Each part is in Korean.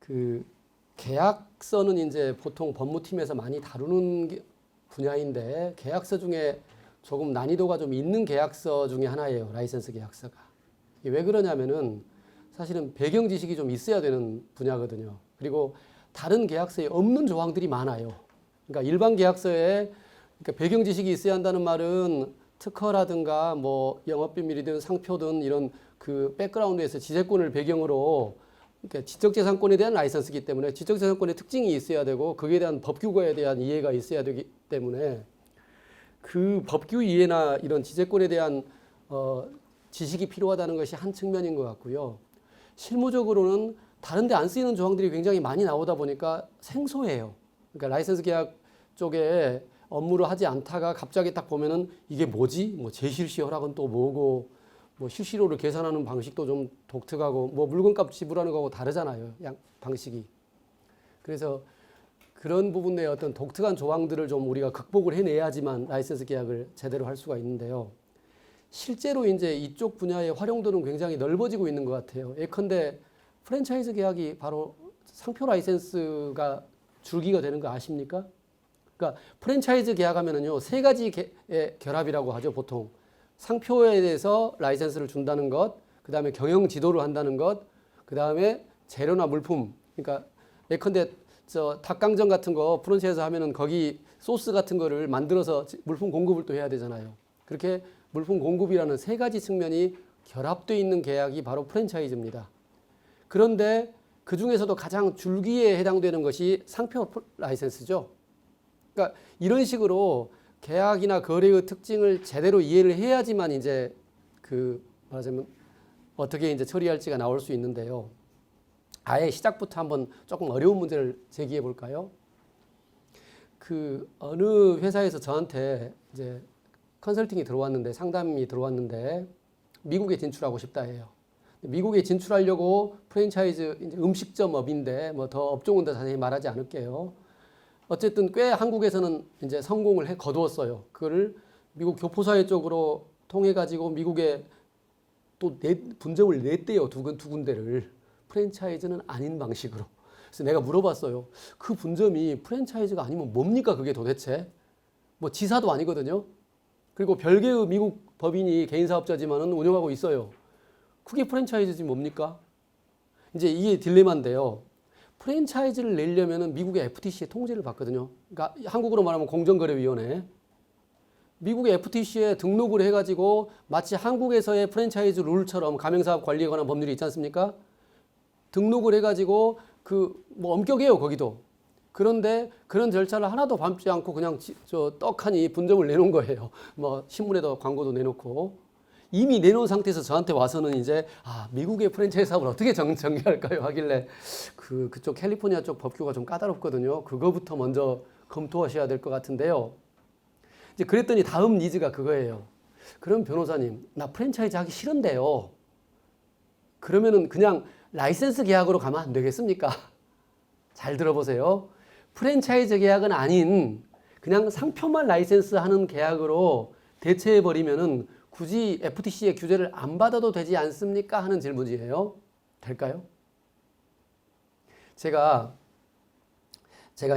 그 계약서는 이제 보통 법무팀에서 많이 다루는 분야인데 계약서 중에 조금 난이도가 좀 있는 계약서 중에 하나예요. 라이센스 계약서가. 이게 왜 그러냐면은 사실은 배경 지식이 좀 있어야 되는 분야거든요. 그리고 다른 계약서에 없는 조항들이 많아요. 그러니까 일반 계약서에 그러니까 배경 지식이 있어야 한다는 말은 특허라든가 뭐 영업비밀이든 상표든 이런 그 백그라운드에서 지재권을 배경으로 그러니까 지적재산권에 대한 라이선스이기 때문에 지적재산권의 특징이 있어야 되고 거기에 대한 법규에 대한 이해가 있어야 되기 때문에 그 법규 이해나 이런 지재권에 대한 지식이 필요하다는 것이 한 측면인 것 같고요. 실무적으로는 다른 데 안 쓰이는 조항들이 굉장히 많이 나오다 보니까 생소해요. 그러니까 라이선스 계약 쪽에 업무를 하지 않다가 갑자기 딱 보면은 이게 뭐지? 뭐 재실시 허락은 또 뭐고 뭐 실시료를 계산하는 방식도 좀 독특하고 뭐 물건값 지불하는 거하고 다르잖아요. 방식이. 그래서 그런 부분의 어떤 독특한 조항들을 좀 우리가 극복을 해내야지만 라이선스 계약을 제대로 할 수가 있는데요. 실제로 이제 이쪽 분야의 활용도는 굉장히 넓어지고 있는 것 같아요. 예컨대 프랜차이즈 계약이 바로 상표 라이센스가 줄기가 되는 거 아십니까? 그러니까 프랜차이즈 계약하면은요, 세 가지의 결합이라고 하죠, 보통. 상표에 대해서 라이센스를 준다는 것, 그 다음에 경영 지도를 한다는 것, 그 다음에 재료나 물품. 그러니까 예컨대 닭강정 같은 거 프랜차이즈 하면은 거기 소스 같은 거를 만들어서 물품 공급을 또 해야 되잖아요. 그렇게 물품 공급이라는 세 가지 측면이 결합되어 있는 계약이 바로 프랜차이즈입니다. 그런데 그 중에서도 가장 줄기에 해당되는 것이 상표 라이센스죠. 그러니까 이런 식으로 계약이나 거래의 특징을 제대로 이해를 해야지만 이제 말하자면 어떻게 이제 처리할지가 나올 수 있는데요. 아예 시작부터 한번 조금 어려운 문제를 제기해 볼까요? 어느 회사에서 저한테 이제 컨설팅이 들어왔는데 상담이 들어왔는데 미국에 진출하고 싶다 해요. 미국에 진출하려고 프랜차이즈 이제 음식점업인데 뭐 더 업종은 더 자세히 말하지 않을게요. 어쨌든 꽤 한국에서는 이제 성공을 거두었어요. 그거를 미국 교포사회 쪽으로 통해 가지고 미국에 또 분점을 냈대요. 두 군데를. 프랜차이즈는 아닌 방식으로. 그래서 내가 물어봤어요. 그 분점이 프랜차이즈가 아니면 뭡니까 그게 도대체? 뭐 지사도 아니거든요. 그리고 별개의 미국 법인이 개인 사업자지만은 운영하고 있어요. 그게 프랜차이즈지 뭡니까? 이제 이게 딜레마인데요. 프랜차이즈를 내려면은 미국의 FTC의 통제를 받거든요. 그러니까 한국으로 말하면 공정거래위원회. 미국의 FTC에 등록을 해가지고 마치 한국에서의 프랜차이즈 룰처럼 가맹사업 관리에 관한 법률이 있지 않습니까? 등록을 해가지고 뭐 엄격해요 거기도. 그런데 그런 절차를 하나도 밟지 않고 그냥 떡하니 분점을 내놓은 거예요. 뭐 신문에도 광고도 내놓고. 이미 내놓은 상태에서 저한테 와서는 이제 미국의 프랜차이즈 사업을 어떻게 전개할까요 하길래 그쪽 캘리포니아 쪽 법규가 좀 까다롭거든요. 그거부터 먼저 검토하셔야 될 것 같은데요. 이제 그랬더니 다음 니즈가 그거예요. 그럼 변호사님, 나 프랜차이즈 하기 싫은데요. 그러면은 그냥 라이센스 계약으로 가면 안 되겠습니까? 잘 들어보세요. 프랜차이즈 계약은 아닌 그냥 상표만 라이센스 하는 계약으로 대체해버리면은 굳이 FTC의 규제를 안 받아도 되지 않습니까? 하는 질문이에요. 될까요? 제가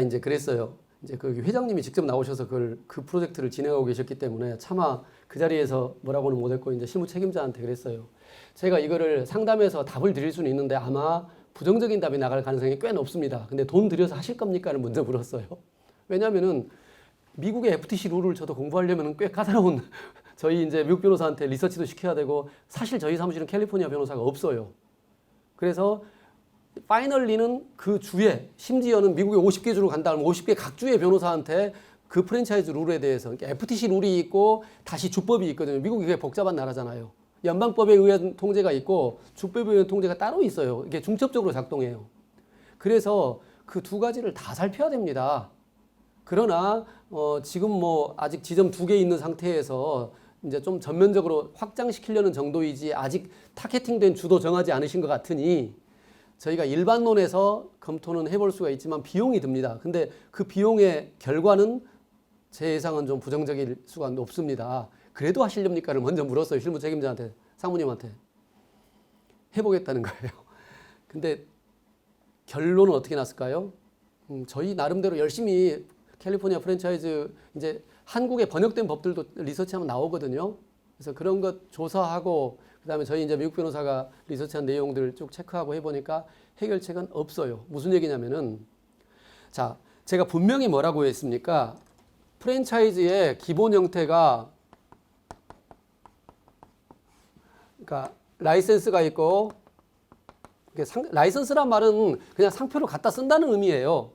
이제 그랬어요. 이제 그 회장님이 직접 나오셔서 그 프로젝트를 진행하고 계셨기 때문에 차마 그 자리에서 뭐라고는 못했고 이제 실무 책임자한테 그랬어요. 제가 이거를 상담해서 답을 드릴 수는 있는데 아마 부정적인 답이 나갈 가능성이 꽤 높습니다. 근데 돈 들여서 하실 겁니까를 먼저 물었어요. 왜냐하면은 미국의 FTC 룰을 저도 공부하려면 꽤 까다로운 저희 이제 미국 변호사한테 리서치도 시켜야 되고 사실 저희 사무실은 캘리포니아 변호사가 없어요. 그래서 파이널리는 그 주에 심지어는 미국에 50개 주로 간다 하면 50개 각 주의 변호사한테 그 프랜차이즈 룰에 대해서 그러니까 FTC 룰이 있고 다시 주법이 있거든요. 미국이 그게 복잡한 나라잖아요. 연방법에 의한 통제가 있고 주법에 의한 통제가 따로 있어요. 이게 중첩적으로 작동해요. 그래서 그 두 가지를 다 살펴야 됩니다. 그러나 지금 뭐 아직 지점 2개 있는 상태에서 이제 좀 전면적으로 확장시키려는 정도이지 아직 타겟팅된 주도 정하지 않으신 것 같으니 저희가 일반론에서 검토는 해볼 수가 있지만 비용이 듭니다. 근데 그 비용의 결과는 제 예상은 좀 부정적일 수가 높습니다. 그래도 하시렵니까를 먼저 물었어요. 실무 책임자한테, 사모님한테. 해보겠다는 거예요. 근데 결론은 어떻게 났을까요? 저희 나름대로 열심히 캘리포니아 프랜차이즈 이제 한국에 번역된 법들도 리서치하면 나오거든요. 그래서 그런 것 조사하고 그다음에 저희 이제 미국 변호사가 리서치한 내용들 쭉 체크하고 해보니까 해결책은 없어요. 무슨 얘기냐면은 자, 제가 분명히 뭐라고 했습니까? 프랜차이즈의 기본 형태가 그러니까 라이센스가 있고 라이선스란 말은 그냥 상표를 갖다 쓴다는 의미예요.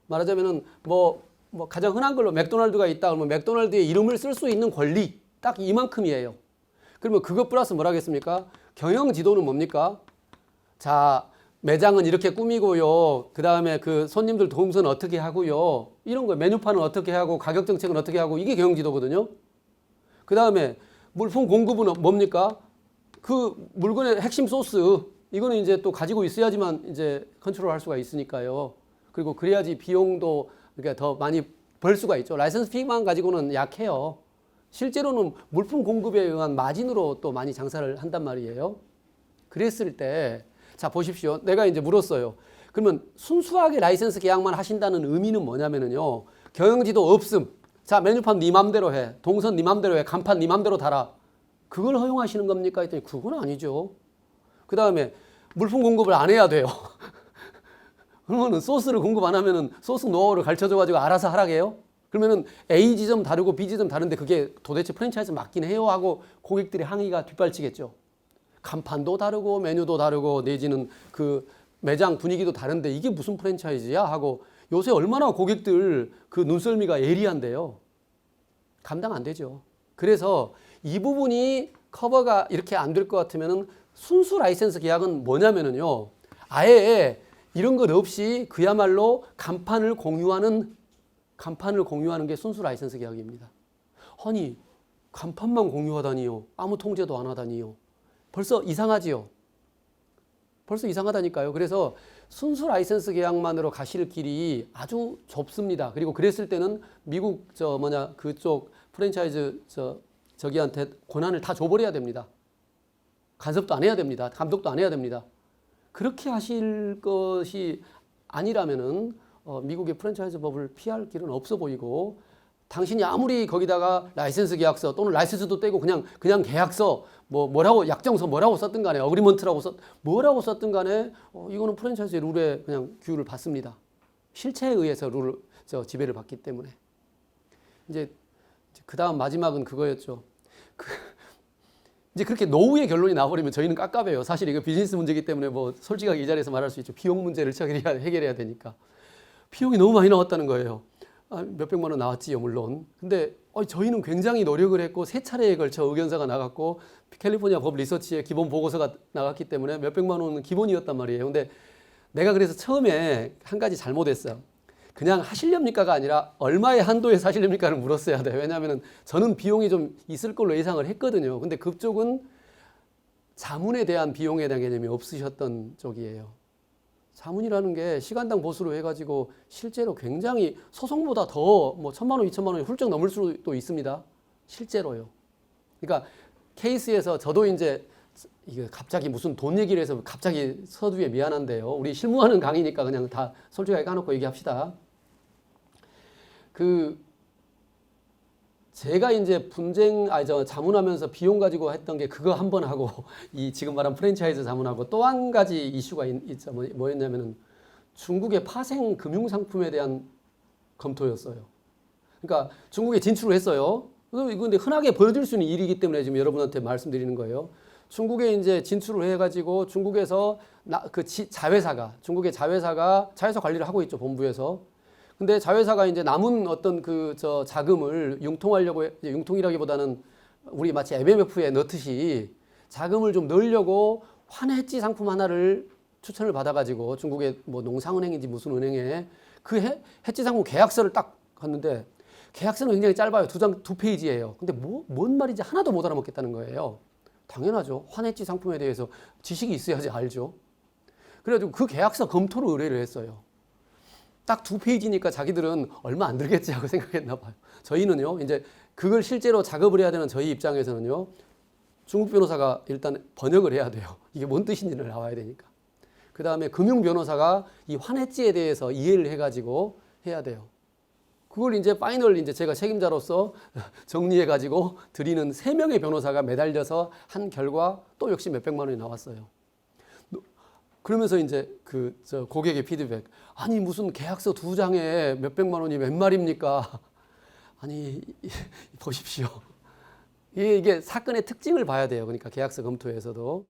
말하자면은 뭐 가장 흔한 걸로 맥도날드가 있다 그러면 맥도날드의 이름을 쓸 수 있는 권리 딱 이만큼이에요. 그러면 그것 플러스 뭐라겠습니까? 경영 지도는 뭡니까? 자, 매장은 이렇게 꾸미고요. 그 다음에 그 손님들 동선 어떻게 하고요. 이런 거 메뉴판은 어떻게 하고 가격 정책은 어떻게 하고 이게 경영 지도거든요. 그 다음에 물품 공급은 뭡니까? 그 물건의 핵심 소스 이거는 이제 또 가지고 있어야지만 이제 컨트롤할 수가 있으니까요. 그리고 그래야지 비용도 그러니까 더 많이 벌 수가 있죠. 라이선스 피만 가지고는 약해요. 실제로는 물품 공급에 의한 마진으로 또 많이 장사를 한단 말이에요. 그랬을 때, 자, 보십시오. 내가 이제 물었어요. 그러면 순수하게 라이선스 계약만 하신다는 의미는 뭐냐면요. 경영지도 없음. 자, 메뉴판 네 맘대로 해. 동선 네 맘대로 해. 간판 네 맘대로 달아. 그걸 허용하시는 겁니까? 했더니 그건 아니죠. 그 다음에 물품 공급을 안 해야 돼요. 그러면은 소스를 공급 안 하면은 소스 노하우를 가르쳐줘가지고 알아서 하라게요? 그러면은 A 지점 다르고 B 지점 다른데 그게 도대체 프랜차이즈 맞긴 해요? 하고 고객들의 항의가 뒷발치겠죠. 간판도 다르고 메뉴도 다르고 내지는 그 매장 분위기도 다른데 이게 무슨 프랜차이즈야? 하고 요새 얼마나 고객들 그 눈썰미가 예리한데요. 감당 안 되죠. 그래서 이 부분이 커버가 이렇게 안 될 것 같으면은 순수 라이센스 계약은 뭐냐면은요. 아예 이런 것 없이 그야말로 간판을 공유하는 게 순수 라이센스 계약입니다. 아니, 간판만 공유하다니요. 아무 통제도 안 하다니요. 벌써 이상하지요. 벌써 이상하다니까요. 그래서 순수 라이센스 계약만으로 가실 길이 아주 좁습니다. 그리고 그랬을 때는 미국 그쪽 프랜차이즈 저기한테 권한을 다 줘버려야 됩니다. 간섭도 안 해야 됩니다. 감독도 안 해야 됩니다. 그렇게 하실 것이 아니라면은 미국의 프랜차이즈 법을 피할 길은 없어 보이고 당신이 아무리 거기다가 라이센스 계약서 또는 라이센스도 떼고 그냥 계약서 뭐라고 약정서 뭐라고 썼든 간에 어그리먼트라고 뭐라고 썼든 간에 이거는 프랜차이즈 룰에 그냥 규율을 받습니다. 실체에 의해서 룰을 지배를 받기 때문에 이제 그다음 마지막은 그거였죠. 이제 그렇게 노후의 결론이 나버리면 저희는 깝깝해요. 사실 이거 비즈니스 문제이기 때문에 뭐 솔직하게 이 자리에서 말할 수 있죠. 비용 문제를 해결해야 되니까. 비용이 너무 많이 나왔다는 거예요. 몇백만 원 나왔지요, 물론. 근데 저희는 굉장히 노력을 했고 세 차례에 걸쳐 의견서가 나갔고 캘리포니아 법 리서치의 기본 보고서가 나갔기 때문에 몇백만 원은 기본이었단 말이에요. 근데 내가 그래서 처음에 한 가지 잘못했어요. 그냥 하시렵니까가 아니라 얼마의 한도에서 하시렵니까를 물었어야 돼요. 왜냐하면 저는 비용이 좀 있을 걸로 예상을 했거든요. 근데 그쪽은 자문에 대한 비용에 대한 개념이 없으셨던 쪽이에요. 자문이라는 게 시간당 보수로 해가지고 실제로 굉장히 소송보다 더 1,000만 원, 2,000만 원이 훌쩍 넘을 수도 있습니다. 실제로요. 그러니까 케이스에서 저도 이제 이게 갑자기 무슨 돈 얘기를 해서 갑자기 서두에 미안한데요. 우리 실무하는 강의니까 그냥 다 솔직하게 까놓고 얘기합시다. 제가 이제 자문하면서 비용 가지고 했던 게 그거 한 번 하고 이 지금 말한 프랜차이즈 자문하고 또 한 가지 이슈가 있죠. 뭐였냐면은 중국의 파생 금융 상품에 대한 검토였어요. 그러니까 중국에 진출을 했어요. 이거 근데 흔하게 벌어질 수 있는 일이기 때문에 지금 여러분한테 말씀드리는 거예요. 중국에 이제 진출을 해가지고 중국에서 중국의 자회사가 관리를 하고 있죠, 본부에서. 근데 자회사가 이제 남은 어떤 자금을 융통이라기보다는 우리 마치 MMF에 넣듯이 자금을 좀 넣으려고 환해지 상품 하나를 추천을 받아가지고 중국의 농상은행인지 무슨 은행에 그 해지 상품 계약서를 딱 갔는데 계약서는 굉장히 짧아요. 두 페이지예요. 근데 뭔 말인지 하나도 못 알아먹겠다는 거예요. 당연하죠. 환해지 상품에 대해서 지식이 있어야지 알죠. 그래가지고 그 계약서 검토를 의뢰를 했어요. 딱 2페이지니까 자기들은 얼마 안 들겠지 하고 생각했나 봐요. 저희는요, 이제 그걸 실제로 작업을 해야 되는 저희 입장에서는요, 중국 변호사가 일단 번역을 해야 돼요. 이게 뭔 뜻인지를 나와야 되니까. 그 다음에 금융 변호사가 이 환해지에 대해서 이해를 해가지고 해야 돼요. 그걸 이제 파이널 이제 제가 책임자로서 정리해가지고 드리는 3명의 변호사가 매달려서 한 결과 또 역시 몇백만 원이 나왔어요. 그러면서 이제 저 고객의 피드백. 아니 무슨 계약서 2장에 몇백만 원이 웬 말입니까? 아니 보십시오. 이게 사건의 특징을 봐야 돼요. 그러니까 계약서 검토에서도.